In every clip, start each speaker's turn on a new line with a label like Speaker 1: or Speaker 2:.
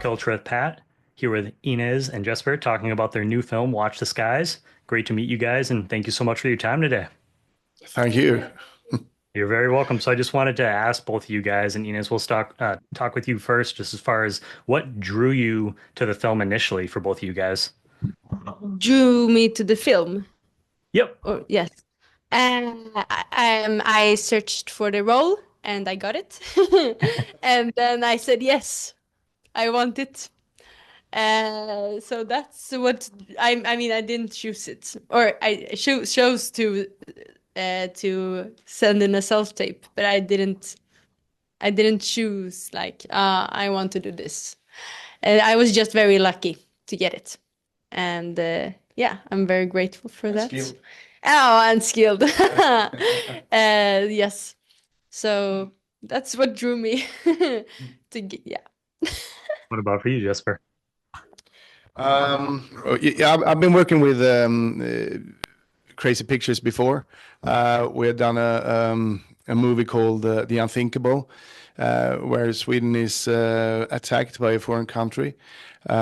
Speaker 1: Culture with Pat, here with Inez and Jesper talking about their new film, Watch the Skies. Great to meet you guys, and thank you so much for your time today.
Speaker 2: Thank you.
Speaker 1: You're very welcome. So I just wanted to ask both of you guys, and Inez, we'll talk with you first, just as far as what drew you to the film initially for both of you guys.
Speaker 3: Drew me to the film.
Speaker 1: Yep.
Speaker 3: Or yes. I searched for the role and I got it. And then I said yes, I want it. So that's what I mean. I didn't choose it, or I chose to send in a self tape, but I didn't. I didn't choose like I want to do this, and I was just very lucky to get it, and yeah, I'm very grateful for that.
Speaker 2: Skilled.
Speaker 3: Oh, and skilled. Yes. So that's what drew me to get, yeah.
Speaker 1: What about for you, Jesper?
Speaker 2: Yeah, I've been working with Crazy Pictures before. We had done a movie called The Unthinkable, where Sweden is attacked by a foreign country. This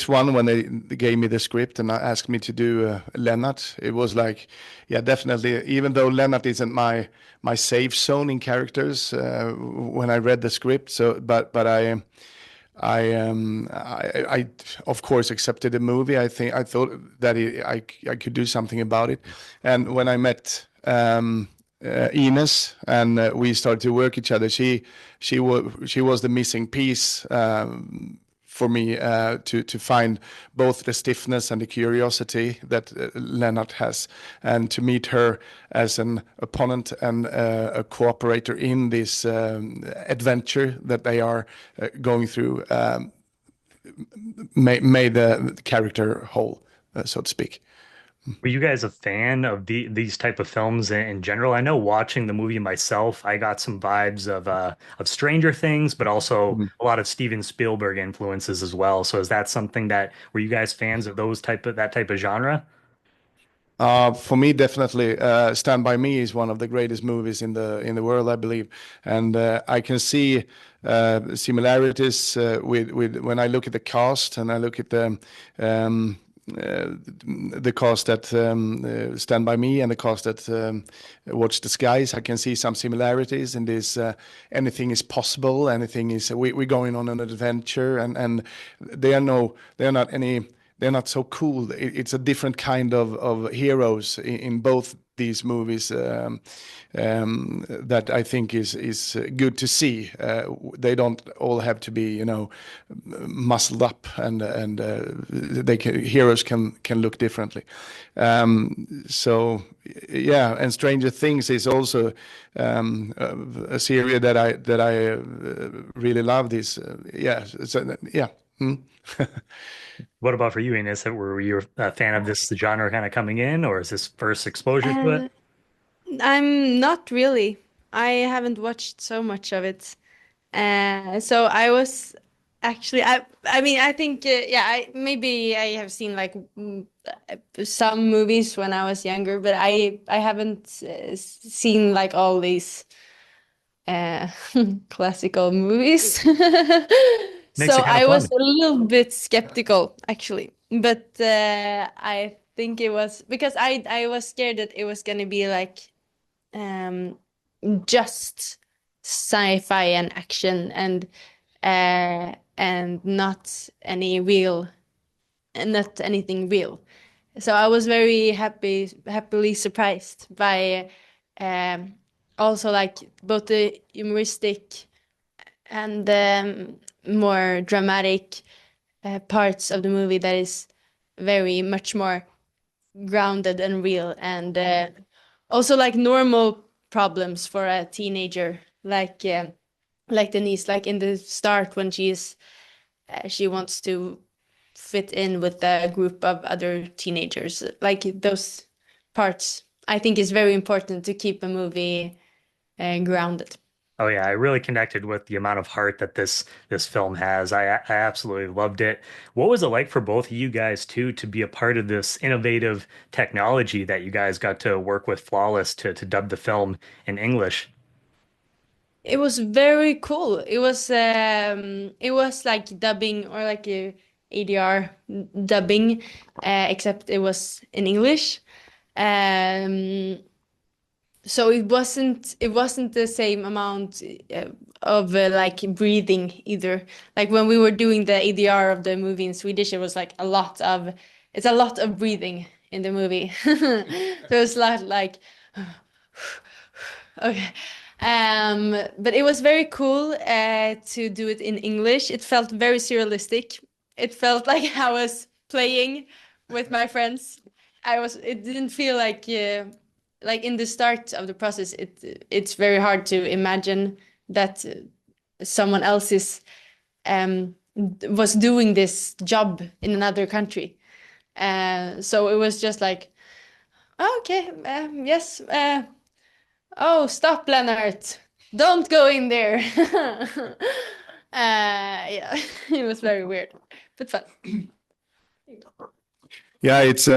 Speaker 2: one, when they gave me the script and asked me to do Lennart, it was like, yeah, definitely. Even though Lennart isn't my safe zone in characters, when I read the script, but I of course accepted the movie. I thought that I could do something about it, and when I met Inez and we started to work each other, she was the missing piece for me to find both the stiffness and the curiosity that Lennart has, and to meet her as an opponent and a cooperator in this adventure that they are going through, made the character whole, so to speak.
Speaker 1: Were you guys a fan of these type of films in general? I know watching the movie myself, I got some vibes of Stranger Things, but also a lot of Steven Spielberg influences as well. So is that something that were you guys fans of that type of genre?
Speaker 2: For me, definitely, Stand by Me is one of the greatest movies in the world, I believe, and I can see similarities with when I look at the cast and I look at the cast that Stand by Me and the cast that Watch the Skies. I can see some similarities in this. Anything is possible. Anything is. We're going on an adventure, and they're not so cool. It's a different kind of heroes in both these movies, that I think is good to see. They don't all have to be, muscled up, and heroes can look differently. So yeah, and Stranger Things is also a series that I really love. This yeah, so, yeah. Mm.
Speaker 1: What about for you, Ines? Were you a fan of this genre kind of coming in, or is this first exposure to it?
Speaker 3: Uh, I'm not really. I haven't watched so much of it. So I was actually I mean I think yeah, maybe I have seen like some movies when I was younger, but I haven't seen like all these uh classical movies. So
Speaker 1: Makes it kind of
Speaker 3: I was
Speaker 1: fun.
Speaker 3: a little bit skeptical actually. But I think it was because I was scared that it was gonna be like um just sci-fi and action and not any real and not anything real. So I was very happily surprised by um also like both the humoristic and more dramatic parts of the movie that is very much more grounded and real, and also like normal problems for a teenager, like Denise, like in the start when she wants to fit in with a group of other teenagers, like those parts I think is very important to keep a movie grounded.
Speaker 1: Oh yeah, I really connected with the amount of heart that this film has. I absolutely loved it. What was it like for both of you guys too to be a part of this innovative technology that you guys got to work with Flawless to dub the film in English?
Speaker 3: It was very cool. It was like dubbing or like a ADR dubbing, except it was in English. Um, so it wasn't the same amount of like breathing either. Like when we were doing the ADR of the movie in Swedish, it was like it's a lot of breathing in the movie. So it's not like okay. But it was very cool to do it in English. It felt very surrealistic. It felt like I was playing with my friends. It didn't feel like in the start of the process, it's very hard to imagine that someone else was doing this job in another country. So it was just like, "Oh, okay, yes, oh, stop, Lennart. Don't go in there." Yeah, it was very weird, but fun.
Speaker 2: Yeah, it's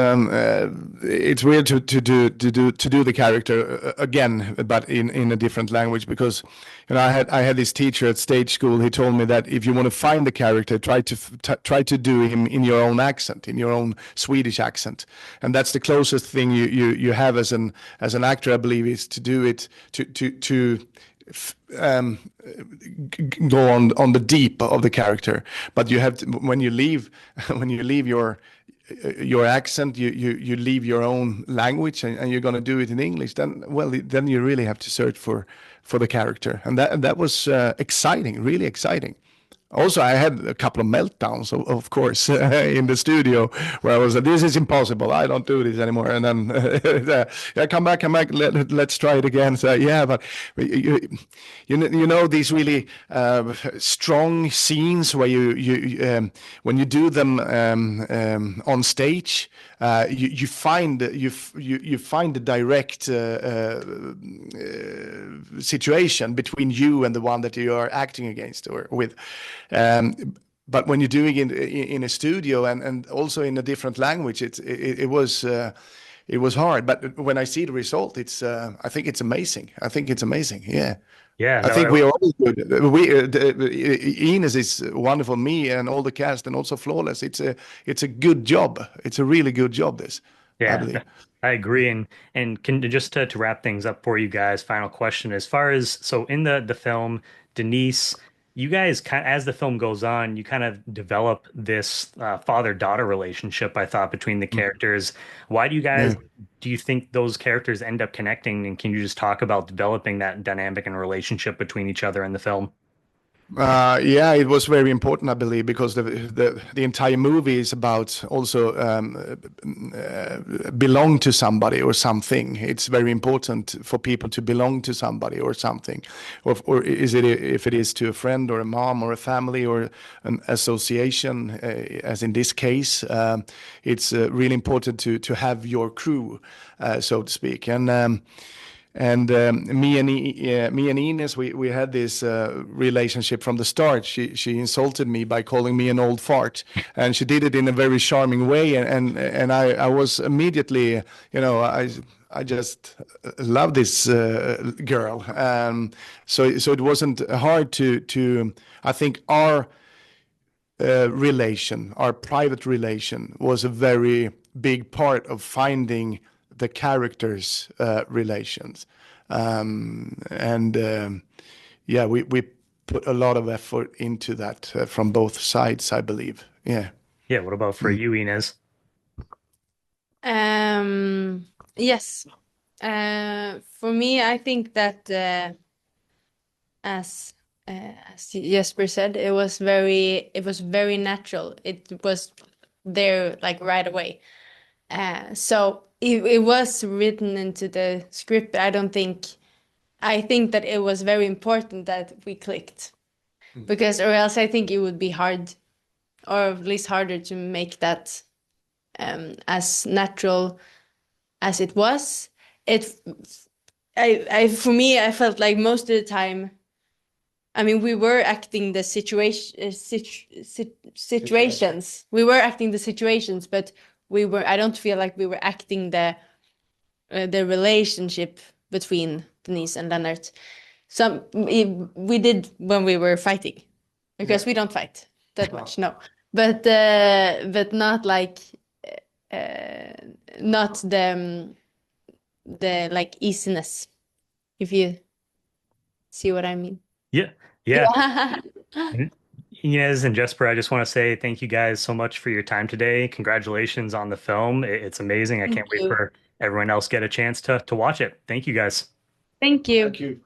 Speaker 2: weird to do the character again, but in a different language, because I had this teacher at stage school. He told me that if you want to find the character, try to do him in your own accent, in your own Swedish accent, and that's the closest thing you have as an actor, I believe, is to do it to go on the deep of the character. But you have to, when you leave when you leave your accent, you leave your own language, and you're going to do it in English, then you really have to search for the character, and that was exciting, really exciting. Also, I had a couple of meltdowns, of course, in the studio, where I was like, "This is impossible. I don't do this anymore." And then, yeah, come back. Let's try it again. So, yeah, but you know these really strong scenes where when you do them on stage, you find the direct situation between you and the one that you are acting against or with. But when you're doing it in a studio and also in a different language, it was hard. But when I see the result, I think it's amazing. I think it's amazing. Yeah.
Speaker 1: Yeah,
Speaker 2: I think we are all good. Inez is wonderful. Me and all the cast, and also flawless. It's a good job. It's a really good job. I
Speaker 1: yeah,
Speaker 2: believe.
Speaker 1: I agree. And can just to wrap things up for you guys, final question. As far as so in the film, Denise, you guys kind as the film goes on, you kind of develop this father-daughter relationship, I thought, between the characters. Why
Speaker 2: Yeah.
Speaker 1: do you think those characters end up connecting? And can you just talk about developing that dynamic and relationship between each other in the film?
Speaker 2: Yeah, it was very important, I believe, because the entire movie is about also belong to somebody or something. It's very important for people to belong to somebody or something, or is it if it is to a friend or a mom or a family or an association, as in this case, it's really important to have your crew, so to speak, and me and Ines, we had this relationship from the start. She insulted me by calling me an old fart, and she did it in a very charming way. And I was immediately, I just love this girl. So it wasn't hard to I think our our private relation, was a very big part of finding the characters' relations. And yeah, we put a lot of effort into that from both sides, I believe. Yeah.
Speaker 1: Yeah, what about for
Speaker 2: Mm.
Speaker 1: you, Inez?
Speaker 3: Yes. For me, I think that as as Jesper said, it was very natural. It was there like right away. So it was written into the script, but I think that it was very important that we clicked, because or else I think it would be hard, or at least harder to make that as natural as it was. It for me, I felt like most of the time, I mean, we were acting the situations. We were acting the situations, but I don't feel like we were acting the relationship between Denise and Lennart. we did when we were fighting, because we don't fight that much, no. But not like not the like easiness, if you see what I mean.
Speaker 1: Yeah. Yeah.
Speaker 3: Yeah.
Speaker 1: Inez and Jesper, I just want to say thank you guys so much for your time today. Congratulations on the film. It's amazing. I
Speaker 3: Thank
Speaker 1: can't wait
Speaker 3: you.
Speaker 1: for everyone else get a chance to watch it. Thank you guys.
Speaker 3: Thank you.
Speaker 2: Thank you.